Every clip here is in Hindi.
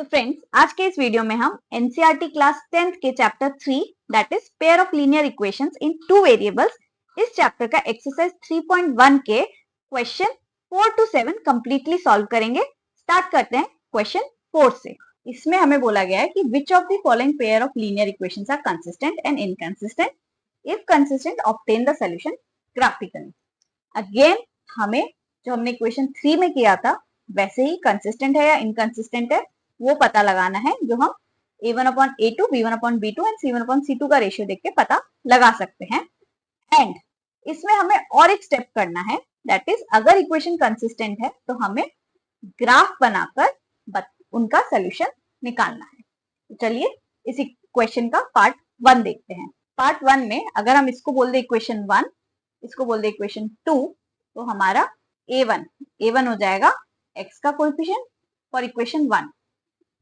तो फ्रेंड्स, आज के इस वीडियो में हम एनसीईआरटी क्लास 10th के chapter 3 that is pair of linear equations in two variables इस चैप्टर का एक्सरसाइज 3.1 के क्वेश्चन 4 to 7 कंप्लीटली सॉल्व करेंगे। स्टार्ट करते हैं क्वेश्चन 4 से। इसमें हमें बोला गया है कि which of the following pair of linear equations are consistent and inconsistent, if consistent obtain the solution graphically. Again हमें जो हमने इक्वेशन 3 में किया था वैसे ही कंसिस्टेंट है या इनकंसिस्टेंट है वो पता लगाना है, जो हम a1/a2, b1/b2 एंड c1/c2 का रेशियो देख के पता लगा सकते हैं। एंड इसमें हमें और एक स्टेप करना है, दैट इज अगर इक्वेशन कंसिस्टेंट है तो हमें ग्राफ बनाकर उनका सोल्यूशन निकालना है। तो चलिए इस इक्वेशन का पार्ट 1 देखते हैं। पार्ट 1 में अगर हम इसको बोल दे इक्वेशन 1, इसको बोल दे इक्वेशन 2, तो हमारा a1 हो जाएगा x का कोएफिशिएंट फॉर इक्वेशन 1,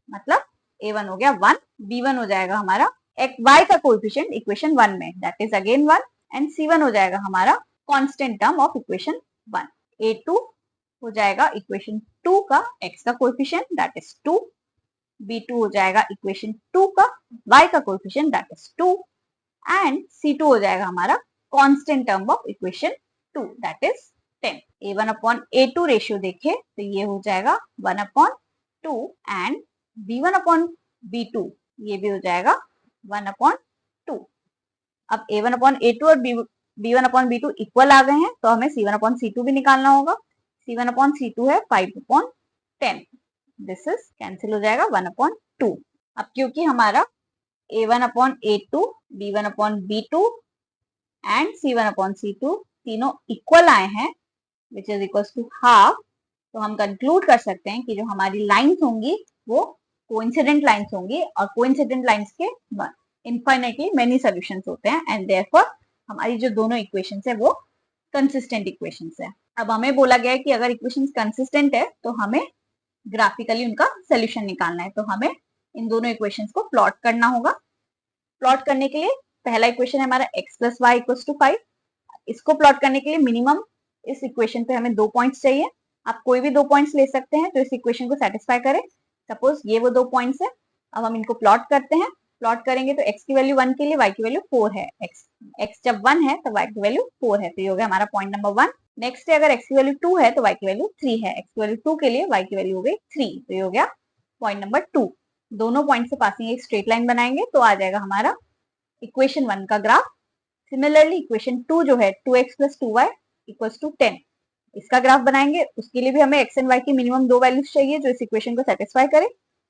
मतलब a1 हो गया 1, b1 हो जाएगा हमारा y का कोएफिशिएंट इक्वेशन 1 में, that is again 1, and c1 हो जाएगा हमारा constant term of equation 1। a2 हो जाएगा इक्वेशन 2 का x का कोएफिशिएंट, दैट इज 2, b2 हो जाएगा इक्वेशन 2 का y का coefficient, that is 2, and c2 हो जाएगा हमारा constant term of equation 2, that is 10। a1/a2 ratio देखें तो ये हो जाएगा 1/2 एंड b1/b2 ये भी हो जाएगा 1/2। अब a1/a2 और b1/b2 इक्वल आ गए हैं तो हमें c1/c2 भी निकालना होगा। c1/c2 है 5/10, दिस इज कैंसिल हो जाएगा 1/2। अब क्योंकि हमारा a1/a2, b1/b2 एंड c1/c2 तीनों इक्वल आए हैं which is equals to half, तो हम कंक्लूड कर सकते हैं कि जो हमारी लाइंस होंगी वो कोइंसिडेंट लाइंस होंगी, और कोइंसिडेंट लाइंस के इनफाइनाइटली मेनी सॉल्यूशंस होते हैं, एंड देयरफॉर हमारी जो दोनों इक्वेशंस है वो कंसिस्टेंट इक्वेशंस है। अब हमें बोला गया है कि अगर इक्वेशंस कंसिस्टेंट है तो हमें ग्राफिकली उनका सोल्यूशन निकालना है, तो हमें इन दोनों इक्वेशंस को प्लॉट करना होगा। प्लॉट करने के लिए पहला इक्वेशन है हमारा x + y = 5। इसको प्लॉट करने के लिए मिनिमम इस इक्वेशन पे हमें 2 पॉइंट्स चाहिए। आप कोई भी 2 पॉइंट्स ले सकते हैं जो इस इक्वेशन को सेटिस्फाई करे। सपोज ये वो 2 पॉइंट्स है। अब हम इनको प्लॉट करते हैं। प्लॉट करेंगे तो x की वैल्यू 1 के लिए y की वैल्यू 4 है। x जब 1 है तो y की वैल्यू 4 है, तो ये हो गया हमारा पॉइंट नंबर 1। नेक्स्ट है अगर x की वैल्यू 2 है तो y की वैल्यू 3 है। x की वैल्यू 2 के लिए y की वैल्यू हो गई 3, तो ये हो गया पॉइंट नंबर 2। दोनों पॉइंट से पासिंग एक स्ट्रेट लाइन बनाएंगे तो आ जाएगा हमारा इक्वेशन 1 का ग्राफ। सिमिलरली इक्वेशन 2 जो है 2x + 2y = 10, इसका ग्राफ बनाएंगे। उसके लिए भी हमें x एंड y की मिनिमम 2 वैल्यूज चाहिए जो इस इक्वेशन को सेटिस्फाई करे।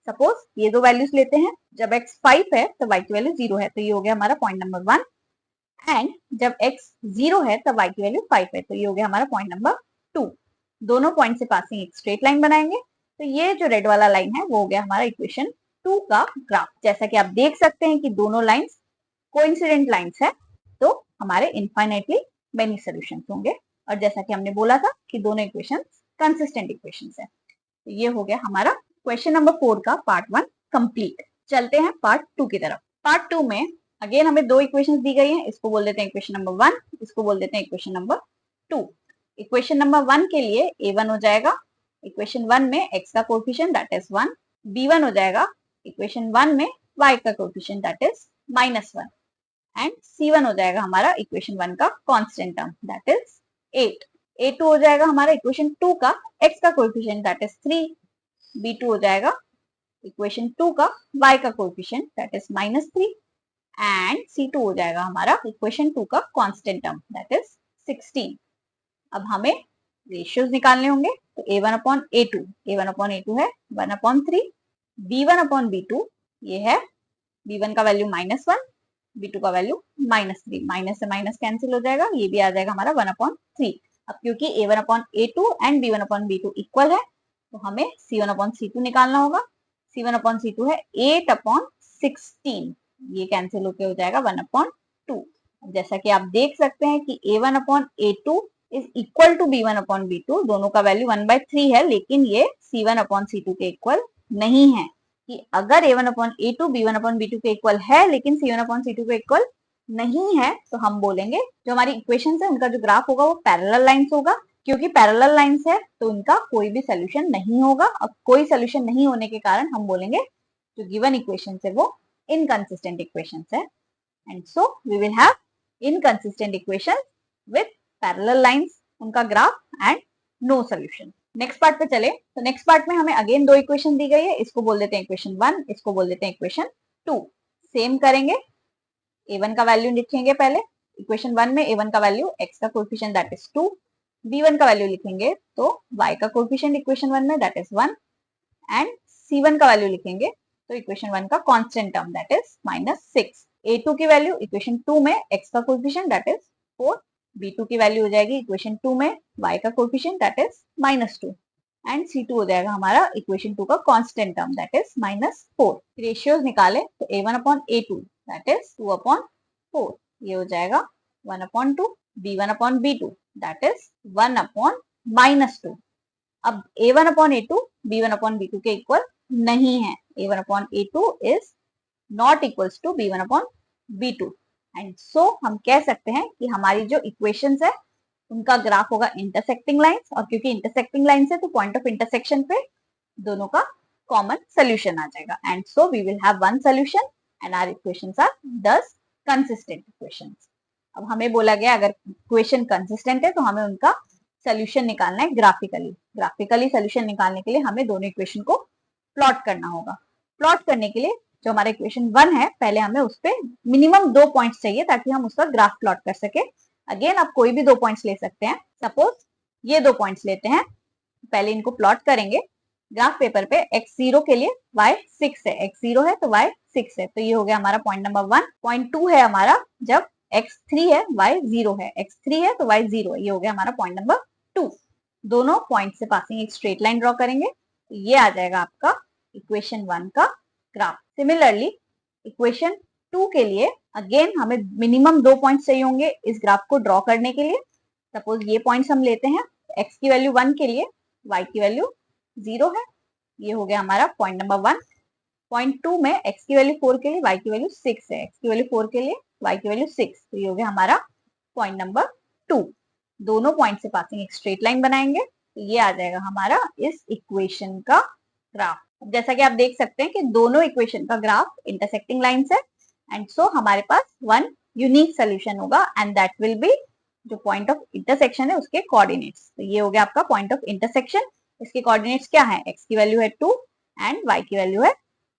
सपोज ये 2 वैल्यूज लेते हैं, जब x 5 है तो y की वैल्यू 0 है, तो ये हो गया हमारा पॉइंट नंबर 1, एंड जब x 0 है तब y की वैल्यू 5 है, तो ये हो गया हमारा पॉइंट नंबर 2। दोनों पॉइंट से पासिंग एक स्ट्रेट लाइन बनाएंगे, तो ये जो रेड वाला लाइन है वो हो गया हमारा इक्वेशन 2 का ग्राफ। जैसा कि आप देख सकते हैं कि दोनों लाइंस कोइंसिडेंट लाइंस है, तो हमारे इनफाइनाइटली मेनी सॉल्यूशंस होंगे, और जैसा कि हमने बोला था कि दोनों इक्वेशंस कंसिस्टेंट इक्वेशंस है। तो ये हो गया हमारा क्वेश्चन नंबर 4 का पार्ट 1 कंप्लीट। चलते हैं पार्ट 2 की तरफ। पार्ट 2 में अगेन हमें 2 इक्वेशंस दी गई हैं। इसको बोल देते हैं इक्वेशन नंबर 1, इसको बोल देते हैं इक्वेशन नंबर 2। इक्वेशन नंबर 1 के लिए a1 हो जाएगा इक्वेशन 1 में x का कोएफिशिएंट, दैट इज 1। b1 हो जाएगा इक्वेशन 1 में y का coefficient, that is -1, and c1 हो जाएगा हमारा इक्वेशन 1 का constant term, that is 8। a2 हो जाएगा हमारा इक्वेशन 2 का x का कोएफिशिएंट, दैट इज 3। b2 हो जाएगा इक्वेशन 2 का y का coefficient, that is -3, and c2 हो जाएगा हमारा इक्वेशन 2 का कांस्टेंट टर्म, दैट इज 16। अब हमें रेशियोज निकालने होंगे, तो a1/a2 है 1/3, b1/b2 ये है b1 का वैल्यू -1, b2 का वैल्यू -3, माइनस से माइनस कैंसिल हो जाएगा, ये भी आ जाएगा हमारा 1/3। अब क्योंकि a1/a2 एंड b1/b2 इक्वल है तो हमें c1/c2 निकालना होगा। c1/c2 है 8/16, ये कैंसिल होके हो जाएगा 1/2। जैसा कि आप देख सकते हैं कि a1/a2 is equal to b1/b2, दोनों का वैल्यू 1/3 है, लेकिन ये c1/c2 के इक्वल नहीं है। कि अगर a1/a2 b1/b2 के इक्वल है लेकिन c1/c2 के इक्वल नहीं है, तो हम बोलेंगे जो हमारी इक्वेशंस है उनका जो ग्राफ होगा वो पैरेलल लाइंस होगा, क्योंकि पैरेलल लाइंस है तो इनका कोई भी सोल्यूशन नहीं होगा, और कोई सोल्यूशन नहीं होने के कारण हम बोलेंगे जो गिवन इक्वेशन है वो इनकंसिस्टेंट इक्वेशन है, and so we will have inconsistent equation with parallel lines, उनका graph and no solution. Next part पे चले तो नेक्स्ट पार्ट में हमें अगेन दो इक्वेशन दी गई है, इसको बोल देते हैं इक्वेशन 1, इसको बोल देते हैं इक्वेशन 2। सेम करेंगे, a1 का वैल्यू लिखेंगे पहले, इक्वेशन 1 में a1 का वैल्यू x का कोएफिशिएंट दैट इज 2, b1 का वैल्यू लिखेंगे तो y का कोएफिशिएंट इक्वेशन 1 में दैट इज 1, एंड c1 का वैल्यू लिखेंगे तो इक्वेशन 1 का constant term that is -6। a2 की वैल्यू इक्वेशन 2 में x का कोएफिशिएंट दैट इज 4, b2 की वैल्यू हो जाएगी इक्वेशन 2 में y का coefficient that is -2, and c2 हो जाएगा हमारा इक्वेशन 2 का constant term that is -4। Ratios निकाले तो a1/a2 दैट इज 2/4, ये हो जाएगा 1/2, b1/b2 दैट इज 1/-2। अब a1/a2 b1/b2 के इक्वल नहीं है, a1/a2 is not equals to b1/b2, and so हम कह सकते हैं कि हमारी जो इक्वेशंस है उनका ग्राफ होगा इंटरसेक्टिंग लाइंस, और क्योंकि इंटरसेक्टिंग लाइंस है तो पॉइंट ऑफ इंटरसेक्शन पे दोनों का कॉमन सोल्यूशन आ जाएगा, and so we will have one solution and our equations are thus consistent equations. अब हमें बोला गया अगर इक्वेशन कंसिस्टेंट है तो हमें उनका सोल्यूशन निकालना है ग्राफिकली। ग्राफिकली सोल्यूशन निकालने के लिए हमें दोनों इक्वेशन को प्लॉट करना होगा। प्लॉट करने के लिए जो हमारा इक्वेशन 1 है पहले हमें उस पे मिनिमम 2 पॉइंट्स चाहिए ताकि हम उसका ग्राफ प्लॉट कर सके। अगेन आप कोई भी 2 पॉइंट्स ले सकते हैं, सपोज ये 2 पॉइंट्स लेते हैं, पहले इनको प्लॉट करेंगे ग्राफ पेपर पे। x0 के लिए y 6 है, x0 है तो y 6 है, तो ये हो गया हमारा पॉइंट नंबर 1। पॉइंट 2 है हमारा जब x3 है y 0 है, x3 है तो y 0 है, ये हो गया हमारा पॉइंट नंबर 2। दोनों पॉइंट से पासिंग एक स्ट्रेट लाइन ड्रॉ करेंगे, तो ये आ जाएगा आपका इक्वेशन 1 का ग्राफ। सिमिलरली इक्वेशन 2 के लिए अगेन हमें मिनिमम 2 पॉइंट्स चाहिए होंगे इस ग्राफ को ड्रॉ करने के लिए। सपोज ये पॉइंट्स हम लेते हैं, x की वैल्यू 1 के लिए y की वैल्यू 0 है, ये हो गया हमारा पॉइंट नंबर 1। पॉइंट 2 में x की वैल्यू 4 के लिए y की वैल्यू 6 है, x की वैल्यू 4 के लिए y की वैल्यू 6, तो ये हो गया हमारा पॉइंट नंबर 2। दोनों पॉइंट से पासिंग एक स्ट्रेट लाइन बनाएंगे, तो ये आ जाएगा हमारा इस इक्वेशन का ग्राफ। जैसा कि आप देख सकते हैं कि दोनों इक्वेशन का ग्राफ इंटरसेक्टिंग लाइंस है, एंड सो हमारे पास वन यूनिक सोल्यूशन होगा, एंड दैट विल बी जो पॉइंट ऑफ इंटरसेक्शन है उसके कोऑर्डिनेट्स। तो ये हो गया आपका पॉइंट ऑफ इंटरसेक्शन। इसके कोऑर्डिनेट्स क्या है, x की वैल्यू है 2 एंड y की वैल्यू है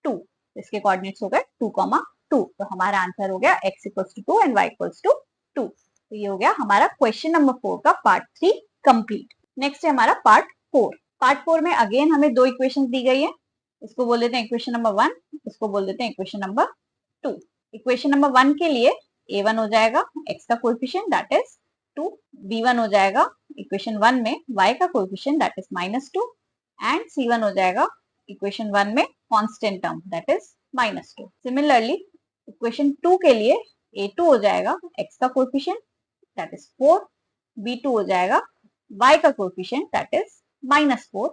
2, इसके कोऑर्डिनेट्स हो गए 2,2, तो हमारा आंसर हो गया x equals to 2 and y equals to 2। तो ये हो गया हमारा क्वेश्चन नंबर 4 का पार्ट 3 कंप्लीट। नेक्स्ट है हमारा पार्ट 4। पार्ट 4 में अगेन हमें दो इक्वेशंस दी गई है, इसको बोल देते हैं इक्वेशन नंबर 1, इसको बोल देते हैं इक्वेशन नंबर 2। इक्वेशन नंबर 1 के लिए a1 हो जाएगा x का कोएफिशिएंट दैट इज 2, b1 हो जाएगा इक्वेशन 1 में y का coefficient that is -2, and c1 हो जाएगा इक्वेशन 1 में constant term that is -2। Similarly equation 2 के लिए a2 हो जाएगा x का कोएफिशिएंट दैट इज 4, b2 हो जाएगा y का coefficient that is -4,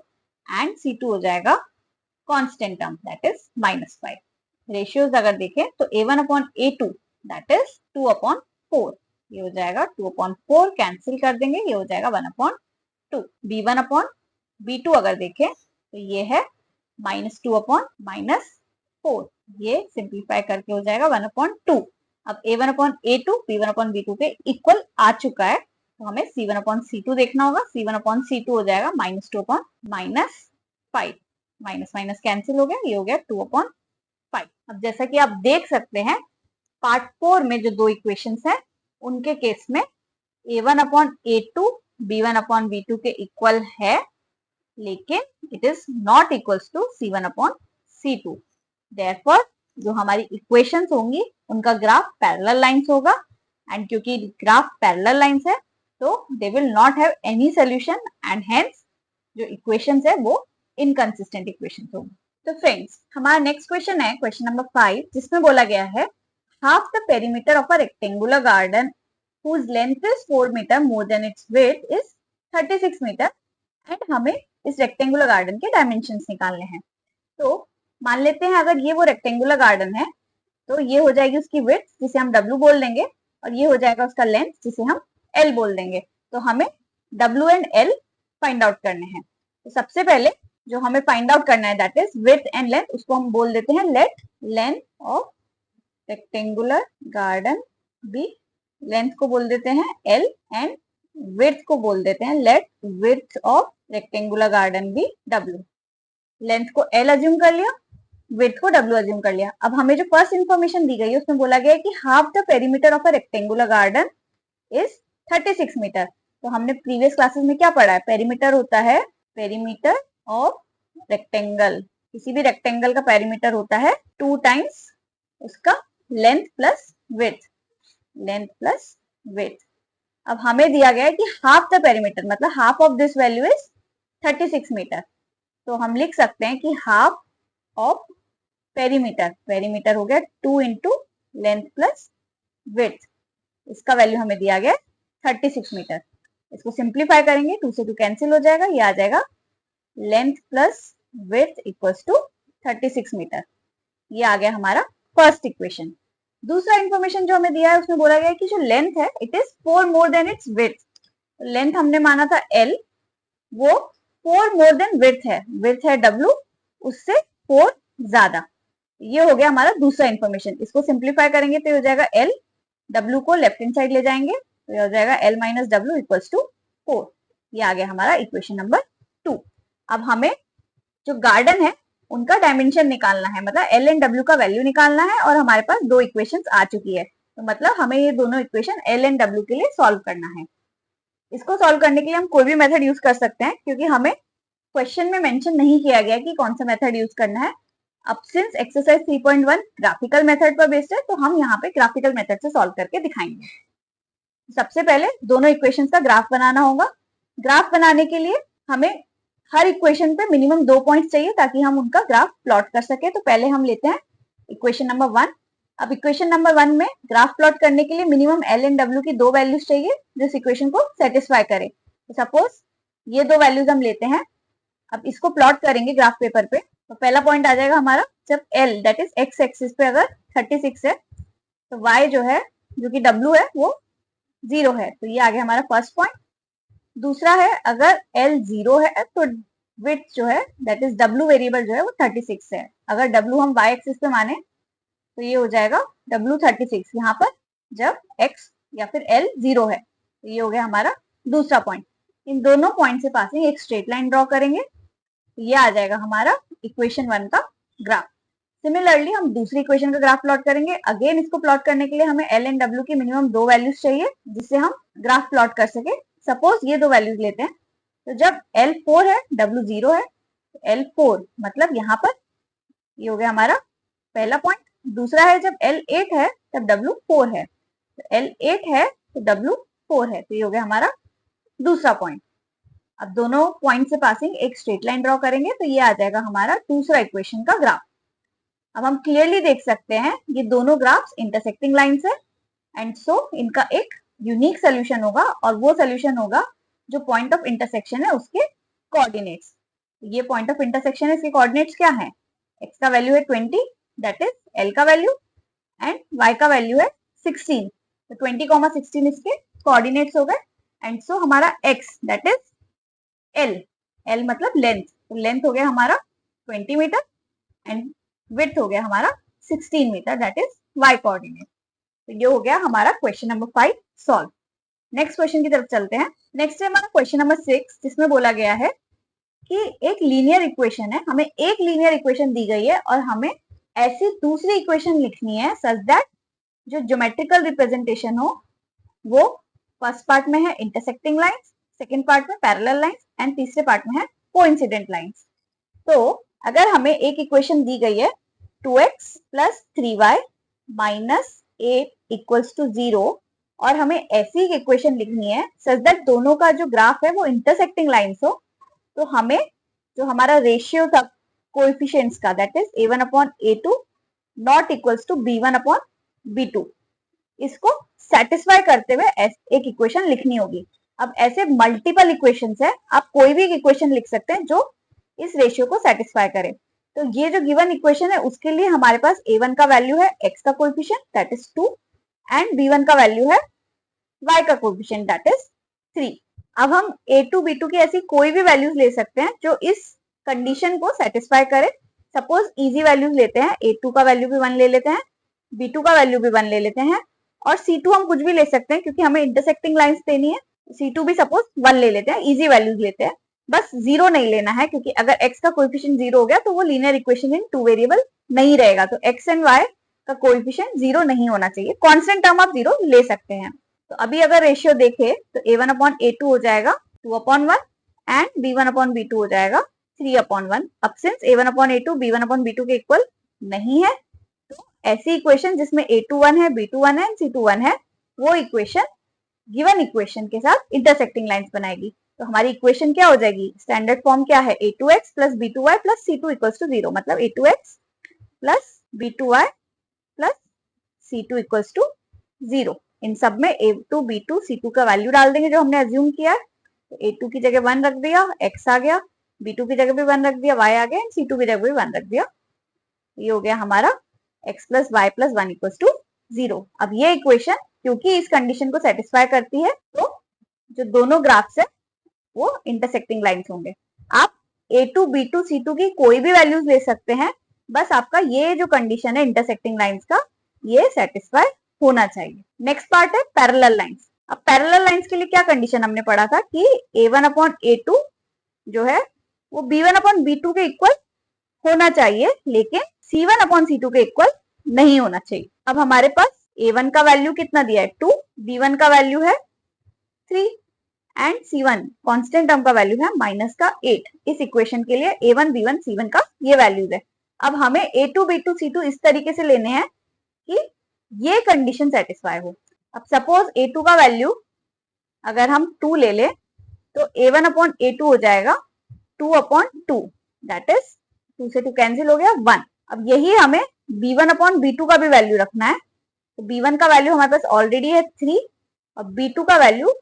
and c2 हो जाएगा constant term that is -5। Ratios अगर देखें तो a1/a2 दैट इज 2/4, ये हो जाएगा 2/4, कैंसिल कर देंगे, ये हो जाएगा 1/2। b1/b2 अगर देखें तो ये है -2/4, ये सिंप्लीफाई करके हो जाएगा 1/2। अब a1/a2 b1/b2 के इक्वल आ चुका है, तो हमें c1/c2 देखना होगा। c1/c2 हो जाएगा -2/5, माइनस माइनस कैंसिल हो गया, ये हो गया 2/5। अब जैसा कि आप देख सकते हैं पार्ट 4 में जो दो इक्वेशंस हैं उनके केस में a1/a2 b1/b2 के इक्वल है, लेकिन it is not equals to c1/c2। Therefore जो हमारी इक्वेशंस होंगी उनका ग्राफ पैरेलल लाइंस होगा, एंड क्योंकि ग्राफ पैरेलल लाइंस है तो they will not have any solution, and hence जो इक्वेशंस है वो इनकंसिस्टेंट इक्वेशंस होंगी। तो फ्रेंड्स हमारा नेक्स्ट क्वेश्चन है क्वेश्चन नंबर 5, जिसमें बोला गया है half the perimeter of a rectangular garden whose length is 4 meter more than its width is 36 meter, and हमें इस रेक्टेंगुलर गार्डन के डायमेंशंस निकालने हैं। तो मान लेते हैं अगर ये वो रेक्टेंगुलर गार्डन है तो ये हो जाएगी उसकी विड्थ जिसे हम W बोल देंगे, और ये हो जाएगा उसका लेंथ जिसे हम L बोल देंगे। तो हमें W and L find out करने हैं। तो सबसे पहले जो हमें फाइंड आउट करना है that is width and length, उसको हम बोल देते हैं let length of rectangular garden be, length को बोल देते हैं L एंड विड्थ को बोल देते हैं let width of rectangular garden be W। Length को L अज्यूम कर लिया, विड्थ को W अज्यूम कर लिया। अब हमें जो फर्स्ट इंफॉर्मेशन दी गई है उसमें बोला गया है कि half the perimeter of a rectangular garden is 36 metre. तो हमने प्रीवियस क्लासेस में क्या पढ़ा है, पेरीमीटर होता है पेरीमीटर ऑफ रेक्टेंगल, किसी भी रेक्टेंगल का पेरीमीटर होता है 2 टाइम्स उसका length plus width, length plus width. अब हमें दिया गया है कि हाफ द पेरीमीटर मतलब half of this value is 36 metre. तो हम लिख सकते हैं कि हाफ ऑफ पेरीमीटर, पेरीमीटर हो गया 2 इंटू लेंथ प्लस विड्थ, इसका वैल्यू हमें दिया गया 36 मीटर। इसको सिंप्लीफाई करेंगे, 2 से 2 कैंसिल हो जाएगा, ये आ जाएगा length plus width equals to 36 metre. ये आ गया हमारा फर्स्ट इक्वेशन। दूसरा इंफॉर्मेशन जो हमें दिया है उसमें बोला गया है कि जो लेंथ है it is 4 more than it's width. Length हमने माना था L, वो 4 मोर देन विड्थ है W, उससे 4 ज्यादा। ये हो गया हमारा दूसरा इंफॉर्मेशन। इसको सिंप्लीफाई करेंगे तो हो जाएगा L, W को लेफ्ट हैंड साइड ले जाएंगे तो ये हो जाएगा L minus W equals to 4। ये आ गया हमारा इक्वेशन नंबर 2। अब हमें जो गार्डन है उनका डायमेंशन निकालना है, मतलब L एंड W का वैल्यू निकालना है, और हमारे पास 2 इक्वेशंस आ चुकी है। तो मतलब हमें ये दोनों इक्वेशन L एंड W के लिए सॉल्व करना है। इसको सॉल्व करने के लिए हम कोई भी मेथड यूज कर सकते हैं, क्योंकि हमें क्वेश्चन में मेंशन नहीं किया गया कि कौन सा मेथड यूज करना है। अब सिंस एक्सरसाइज 3.1 ग्राफिकल मेथड पर बेस्ड है तो हम यहाँ पे ग्राफिकल मेथड से सॉल्व करके दिखाएंगे। सबसे पहले दोनों इक्वेशंस का ग्राफ बनाना होगा। ग्राफ बनाने के लिए हमें हर इक्वेशन पे मिनिमम 2 पॉइंट्स चाहिए ताकि हम उनका ग्राफ प्लॉट कर सके। तो पहले हम लेते हैं इक्वेशन नंबर 1। अब इक्वेशन नंबर 1 में ग्राफ प्लॉट करने के लिए मिनिमम L एंड W की 2 वैल्यूज चाहिए जो इस इक्वेशन को सेटिस्फाई करे। तो सपोज ये 2 वैल्यूज हम लेते हैं। अब इसको प्लॉट करेंगे ग्राफ पेपर पे। तो पहला पॉइंट आ जाएगा हमारा, जब L that is x axis पे अगर 36 है तो Y जो है जो कि W है वो 0 है, तो ये आ गया हमारा फर्स्ट पॉइंट। दूसरा है अगर L 0 है तो विड्थ जो है दैट इज W वेरिएबल जो है वो 36 है। अगर W हम Y एक्सिस पे माने तो ये हो जाएगा W 36 यहाँ पर जब X या फिर L 0 है। तो ये हो गया हमारा दूसरा पॉइंट। इन दोनों पॉइंट से पासिंग एक स्ट्रेट लाइन ड्रॉ करेंगे, तो ये आ जाएगा हमारा इक्वेशन 1 का ग्राफ। सिमिलरली हम दूसरी इक्वेशन का ग्राफ प्लॉट करेंगे। अगेन इसको प्लॉट करने के लिए हमें L एंड W की मिनिमम 2 वैल्यूज चाहिए जिससे हम ग्राफ प्लॉट कर सके। सपोज ये 2 वैल्यूज लेते हैं, तो जब L 4 है W 0 है तो L 4 मतलब यहाँ पर ये हो गया हमारा पहला पॉइंट। दूसरा है जब L 8 है तब W 4 है, तो L 8 है तो W 4 है, तो ये हो गया हमारा दूसरा पॉइंट। अब दोनों पॉइंट से पासिंग एक स्ट्रेट लाइन ड्रॉ करेंगे तो ये आ जाएगा हमारा दूसरा इक्वेशन का ग्राफ। अब हम क्लियरली देख सकते हैं ये दोनों ग्राफ्स इंटरसेक्टिंग लाइंस है एंड सो इनका एक यूनिक सोल्यूशन होगा, और वो सोल्यूशन होगा जो पॉइंट ऑफ इंटरसेक्शन है उसके कोऑर्डिनेट्स। ये पॉइंट ऑफ इंटरसेक्शन है, इसके कोऑर्डिनेट्स क्या है, x का वैल्यू है 20 दैट इज L का वैल्यू एंड y का वैल्यू है 16। तो 20, 16 इसके कोऑर्डिनेट्स हो गए एंड सो हमारा x that is L, L मतलब लेंथ, तो लेंथ हो गया हमारा 20 मीटर एंड विड्थ हो गया हमारा 16 metre that is y coordinate. तो ये हो गया हमारा question number 5 solve. Next question की तरफ चलते हैं। नेक्स्ट है हमारा क्वेश्चन नंबर 6 जिसमें बोला गया है कि एक लीनियर इक्वेशन है, हमें एक लीनियर इक्वेशन दी गई है और हमें ऐसी दूसरी इक्वेशन लिखनी है सच दैट जो ज्योमेट्रिकल रिप्रेजेंटेशन हो वो फर्स्ट पार्ट में है इंटरसेक्टिंग लाइंस, सेकंड पार्ट में पैरेलल लाइंस एंड तीसरे पार्ट में है कोइंसिडेंट लाइंस। तो अगर हमें एक इक्वेशन दी गई है 2x plus 3y minus 8 equals to 0 और हमें ऐसी एक इक्वेशन लिखनी है सच दैट दोनों का जो ग्राफ है वो इंटरसेक्टिंग लाइंस हो, तो हमें जो हमारा रेशियो था कोएफिशिएंट्स का that is a1 upon a2 not equals to b1 upon b2, इसको सेटिस्फाई करते हुए एक इक्वेशन लिखनी होगी। अब ऐसे मल्टीपल इक्वेशंस है, आप कोई भी इक्वेशन लिख सकते हैं जो इस रेशियो को सेटिस्फाई करे। तो ये जो गिवन इक्वेशन है उसके लिए हमारे पास a1 का वैल्यू है x का coefficient that is 2 and b1 का वैल्यू है y का कोएफिशिएंट दैट इज 3। अब हम A2 B2 की ऐसी कोई भी वैल्यूज ले सकते हैं जो इस कंडीशन को सेटिस्फाई करे। सपोज इजी वैल्यूज लेते हैं, A2 का वैल्यू भी 1 ले लेते हैं, B2 का वैल्यू भी 1 ले लेते हैं, और C2 हम कुछ भी ले सकते हैं क्योंकि हमें इंटरसेक्टिंग लाइंस देनी है। C2 भी सपोज 1 ले लेते हैं, इजी वैल्यूज लेते हैं, बस 0 नहीं लेना है क्योंकि अगर x का कोएफिशिएंट 0 हो गया तो वो लीनियर इक्वेशन इन 2 वेरिएबल नहीं रहेगा। तो x एंड y का कोएफिशिएंट 0 नहीं होना चाहिए। कांस्टेंट टर्म आप 0 ले सकते हैं। तो अभी अगर रेशियो देखें तो A1 अपॉन A2 हो जाएगा 2 upon 1 and B1 upon B2 हो जाएगा 3 अपॉन 1। अब since A1 upon A2 B1 upon B2 के इक्वल नहीं है, तो ऐसी इक्वेशन जिसमें A2 1 है, B2 1 है, C2 1 है, वो इक्वेशन गिवन इक्वेशन के साथ इंटरसेक्टिंग लाइंस बनाएगी। तो हमारी इक्वेशन क्या हो जाएगी? स्टैंडर्ड फॉर्म क्या है? A2x plus B2y plus C2 equals to 0, मतलब A2x plus B2y plus C2 equals to 0। इन सब में A2 B2 C2 का वैल्यू डाल देंगे जो हमने अज्यूम किया है। तो A2 की जगह 1 रख दिया, x आ गया, B2 की जगह भी 1 रख दिया, y आ गया, C2 की जगह भी 1 रख दिया। ये हो गया हमारा x plus y plus 1 equals to 0। अब ये इक्वेशन क्योंकि इस कंडीशन को सेटिस्फाई करती है तो जो दोनों ग्राफ्स है वो इंटरसेक्टिंग लाइंस होंगे। आप A2 B2 C2 की कोई भी वैल्यूज ले सकते हैं, बस आपका ये जो कंडीशन है इंटरसेक्टिंग लाइंस का, ये सेटिस्फाई होना चाहिए। नेक्स्ट पार्ट है पैरेलल लाइंस। अब पैरेलल लाइंस के लिए क्या कंडीशन हमने पढ़ा था कि A1 अपॉन A2 जो है वो B1 अपॉन B2 के इक्वल होना चाहिए, लेकिन C1 अपॉन C2 के इक्वल नहीं होना चाहिए। अब हमारे पास A1 का वैल्यू कितना दिया है? 2, B1 का वैल्यू है 3 एंड C1 कांस्टेंट टर्म का वैल्यू है माइनस का 8। इस इक्वेशन के लिए A1 B1 C1 का ये वैल्यूज है। अब हमें A2 B2 C2 इस तरीके से लेने हैं कि ये कंडीशन सेटिस्फाई हो। अब सपोज A2 का वैल्यू अगर हम 2 ले ले तो A1 अपॉन A2 हो जाएगा 2 अपॉन 2, दैट इज 2 से 2 कैंसिल हो गया 1। अब यही हमें B1 अपॉन B2 का भी वैल्यू रखना है। तो B1 का वैल्यू हमारे पास ऑलरेडी है 3 और B2 का वैल्यू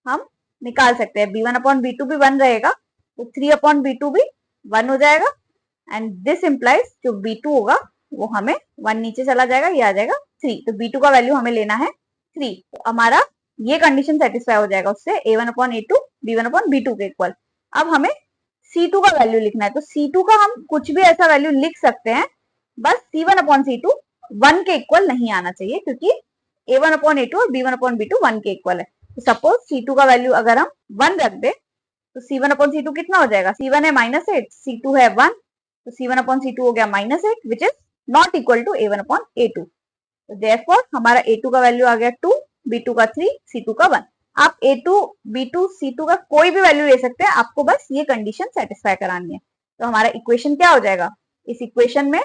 हम निकाल सकते हैं। B1 अपॉन B2 भी 1 रहेगा तो 3 अपॉन B2 भी 1 हो जाएगा एंड दिस इंप्लाइज जो B2 होगा वो हमें 1 नीचे चला जाएगा, ये आ जाएगा 3। तो B2 का वैल्यू हमें लेना है 3। तो हमारा ये कंडीशन सेटिस्फाई हो जाएगा उससे A1 upon A2 B1 upon B2 के इक्वल। अब हमें C2 का वैल्यू लिखना है। तो C2 का हम कुछ भी ऐसा वैल्यू लिख सकते हैं, बस C1 अपॉन C2 1 के इक्वल नहीं आना चाहिए क्योंकि A1 अपॉन A2 और B1 अपॉन B2 1 के इक्वल है। तो सपोज C2 का वैल्यू अगर हम 1 रख दे तो C1 अपॉन C2 कितना हो जाएगा? C1 है -8, C2 है 1, तो C1 अपॉन C2 हो गया -8 which is not equal to A1 upon A2। तो देयरफॉर हमारा A2 का वैल्यू आ गया 2, B2 का 3, C2 का 1। आप A2 B2 C2 का कोई भी वैल्यू ले सकते हैं, आपको बस ये कंडीशन सेटिस्फाई करानी है। तो हमारा इक्वेशन क्या हो जाएगा? इस इक्वेशन में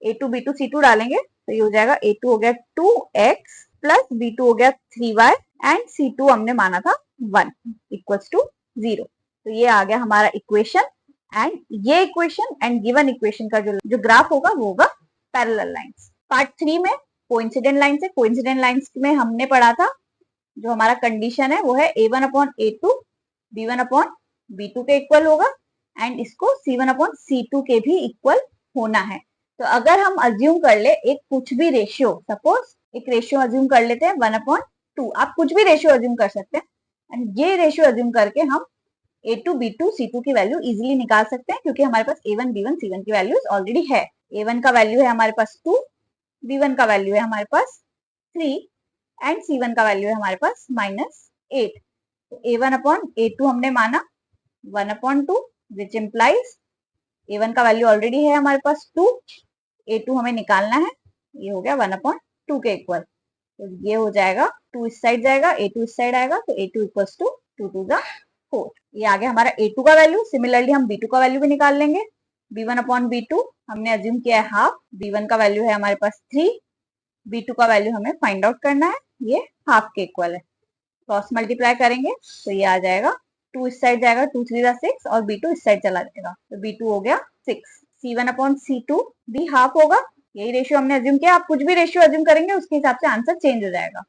A2 B2 C2 डालेंगे तो ये हो जाएगा A2 हो गया 2x प्लस B2 हो गया 3y एंड C2 हमने माना था 1 इक्वल्स टू 0। तो ये आ गया हमारा इक्वेशन एंड ये इक्वेशन एंड गिवन इक्वेशन का जो ग्राफ होगा वो होगा पैरेलल लाइंस। पार्ट 3 में कोइंसिडेंट लाइंस है। कोइंसिडेंट लाइंस में हमने पढ़ा था जो हमारा कंडीशन है वो है A1 upon A2 B1 upon B2 के इक्वल होगा एंड इसको C1 अपॉन C2 के भी इक्वल होना है। तो अगर हम अज्यूम कर ले एक कुछ भी रेशियो, सपोज एक रेशियो अज्यूम कर लेते हैं 1/2, आप कुछ भी रेशियो अज्यूम कर सकते हैं एंड ये रेशियो अज्यूम करके हम A2 B2 C2 की वैल्यू इजीली निकाल सकते हैं क्योंकि हमारे पास A1 B1 C1 की वैल्यूज ऑलरेडी है। A1 का वैल्यू है हमारे पास 2, B1 का वैल्यू है हमारे पास 3 एंड C1 का वैल्यू है हमारे पास -8। तो A1 अपॉन A2 हमने माना 1/2 विच इम्प्लाइज A1 का वैल्यू ऑलरेडी है हमारे पास 2, A2 हमें निकालना है, ये हो गया 1/2 के इक्वल। तो ये हो जाएगा 2 इस साइड जाएगा, A2 इस साइड आएगा, तो A2 equals to 2 to the 4। ये आ गया हमारा A2 का वैल्यू। सिमिलरली हम B2 का वैल्यू भी निकाल लेंगे। B1 अपॉन B2 हमने अज्यूम किया है हाफ, B1 का वैल्यू है हमारे पास 3, B2 का वैल्यू हमें फाइंड आउट करना है, ये हाफ के इक्वल है। क्रॉस मल्टीप्लाई करेंगे तो ये आ जाएगा 2 इस साइड जाएगा, 2 3 6 और B2 इस साइड चला जाएगा, तो B2 हो गया 6। C1 अपॉन C2 भी हाफ होगा, यही रेशियो हमने अज्यूम किया। आप कुछ भी रेशियो अज्यूम करेंगे उसके हिसाब से आंसर चेंज हो जाएगा,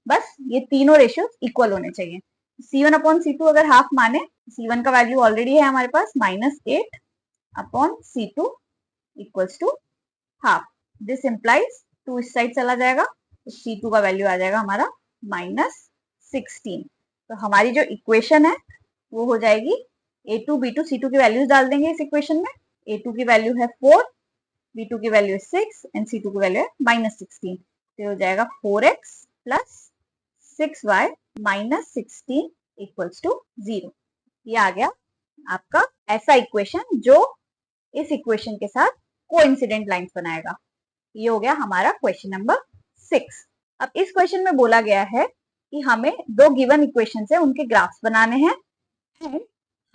बस ये तीनों रेशियो इक्वल होने चाहिए। C1 अपॉन C2 अगर हाफ माने, C1 का वैल्यू ऑलरेडी है हमारे पास -8 upon C2 equals to half. This implies 2 इस साइड चला जाएगा, तो C2 का वैल्यू आ जाएगा हमारा -16। तो हमारी जो इक्वेशन है वो हो जाएगी A2, B2, C2 की वैल्यूज डाल देंगे इस इक्वेशन में। A2 की वैल्यू है 4, B2 की वैल्यू है 6 एंड C2 की वैल्यू है -16। तो हो जाएगा 4x plus 6y minus 16 equals to 0। ये आ गया आपका ऐसा इक्वेशन जो इस इक्वेशन के साथ कोइंसिडेंट लाइंस बनाएगा। ये हो गया हमारा क्वेश्चन नंबर 6। अब इस क्वेश्चन में बोला गया है कि हमें दो गिवन इक्वेशन है उनके ग्राफ्स बनाने हैं एंड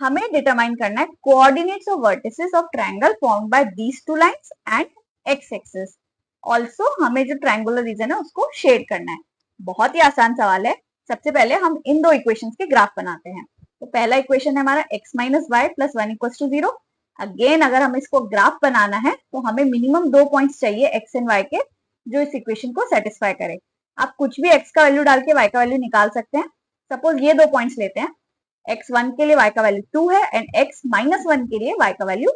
हमें डिटरमाइन करना है coordinates of vertices of triangle formed by these two lines and x axis. Also हमें जो ट्रायंगुलर रीजन है उसको शेड करना है। बहुत ही आसान सवाल है। सबसे पहले हम इन दो इक्वेशंस के ग्राफ बनाते हैं। तो पहला इक्वेशन है हमारा x minus y plus 1 equals to 0। Again अगर हम इसको ग्राफ बनाना है तो हमें मिनिमम 2 पॉइंट्स चाहिए x एंड y के जो इस इक्वेशन को सेटिस्फाई करे। आप कुछ भी x का वैल्यू डाल के y का वैल्यू निकाल सकते हैं। सपोज ये 2 पॉइंट्स लेते हैं, x1 के लिए y का वैल्यू 2 है एंड x माइनस 1 के लिए y का वैल्यू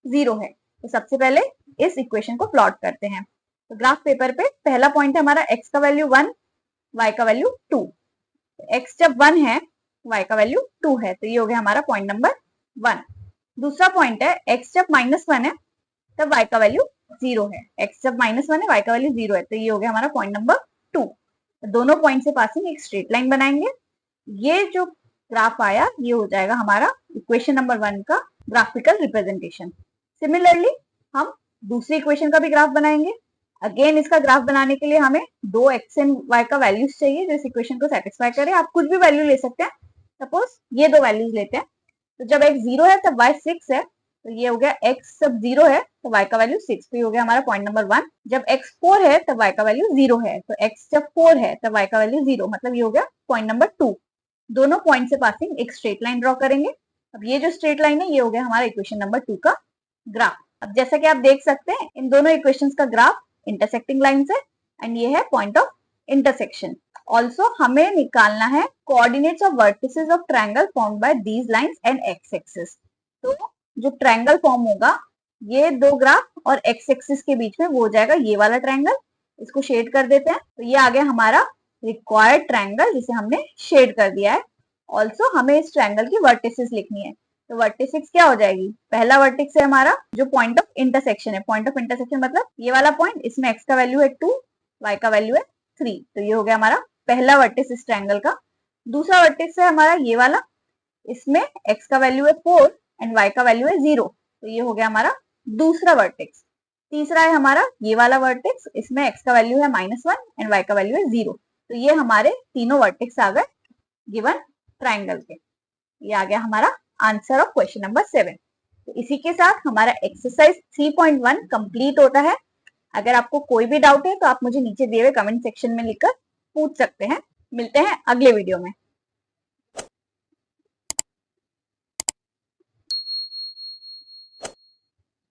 0 है। तो सबसे पहले इस इक्वेशन को प्लॉट करते हैं। तो ग्राफ पेपर पे पहला पॉइंट है हमारा x का वैल्यू 1, y का वैल्यू 2। x जब 1 है, y का वैल्यू 2 है, तो ये हो गया हमारा पॉइंट नंबर 1। दूसरा पॉइंट है x जब -1 है तब y का वैल्यू 0 है। x जब -1 है, y का वैल्यू 0 है, तो ये हो गया हमारा पॉइंट नंबर 2। दोनों पॉइंट से पासिंग एक स्ट्रेट लाइन बनाएंगे। ये जो ग्राफ आया ये हो जाएगा हमारा इक्वेशन नंबर 1 का ग्राफिकल रिप्रेजेंटेशन। सिमिलरली हम दूसरी इक्वेशन का भी ग्राफ बनाएंगे। अगेन इसका ग्राफ बनाने के लिए हमें दो x एंड y का वैल्यूज चाहिए जो इस इक्वेशन को सेटिस्फाई करे। आप कुछ भी वैल्यू ले सकते हैं। सपोज ये दो वैल्यूज लेते हैं। तो जब x 0 है तब y 6 है, तो ये हो गया x जब 0 है तो y का वैल्यू 6, तो ये हो गया हमारा पॉइंट नंबर 1। जब x 4 है तब y का वैल्यू 0 है, तो x जब 4 है तब y का वैल्यू 0, मतलब ये हो गया पॉइंट नंबर 2। दोनों पॉइंट से पासिंग एक स्ट्रेट लाइन ड्रॉ करेंगे। अब ये जो स्ट्रेट लाइन है ये हो गया हमारा इक्वेशन नंबर 2 का ग्राफ। अब जैसा कि आप देख सकते हैं इन दोनों इक्वेशंस का ग्राफ इंटरसेक्टिंग लाइंस है एंड ये है पॉइंट ऑफ इंटरसेक्शन। ऑल्सो हमें निकालना है coordinates of vertices of triangle formed bye these lines and x axis. तो जो ट्रायंगल फॉर्म होगा ये दो ग्राफ और एक्स एक्सिस के बीच में वो हो जाएगा ये वाला ट्रायंगल। इसको शेड कर देते हैं। तो ये आ गया हमारा रिक्वायर्ड ट्रायंगल जिसे हमने शेड कर दिया है। ऑल्सो हमें इस ट्रायंगल की वर्टिसेस लिखनी है। तो वर्टिसेस क्या हो जाएगी, पहला वर्टिक्स है हमारा जो पॉइंट ऑफ इंटरसेक्शन है। पॉइंट ऑफ इंटरसेक्शन मतलब ये वाला पॉइंट, इसमें x का वैल्यू है 2, y का वैल्यू है 3, तो ये हो गया हमारा पहला वर्टिक्स इस ट्रायंगल का। दूसरा वर्टिक्स है हमारा ये वाला, इसमें x का वैल्यू है 4 एंड y का वैल्यू है 0, तो ये हो गया हमारा दूसरा वर्टिक्स। तीसरा है हमारा ये वाला वर्टिक्स, इसमें x का वैल्यू है -1 एंड y का वैल्यू है 0, तो ये हमारे तीनों वर्टिक्स आ गए गिवन ट्रायंगल के। ये आ गया हमारा आंसर ऑफ क्वेश्चन नंबर 7। तो इसी के साथ हमारा एक्सरसाइज 3.1 कंप्लीट होता है। अगर आपको कोई भी डाउट है तो आप मुझे नीचे दिए हुए कमेंट सेक्शन में लिखकर पूछ सकते हैं। मिलते हैं अगले वीडियो में।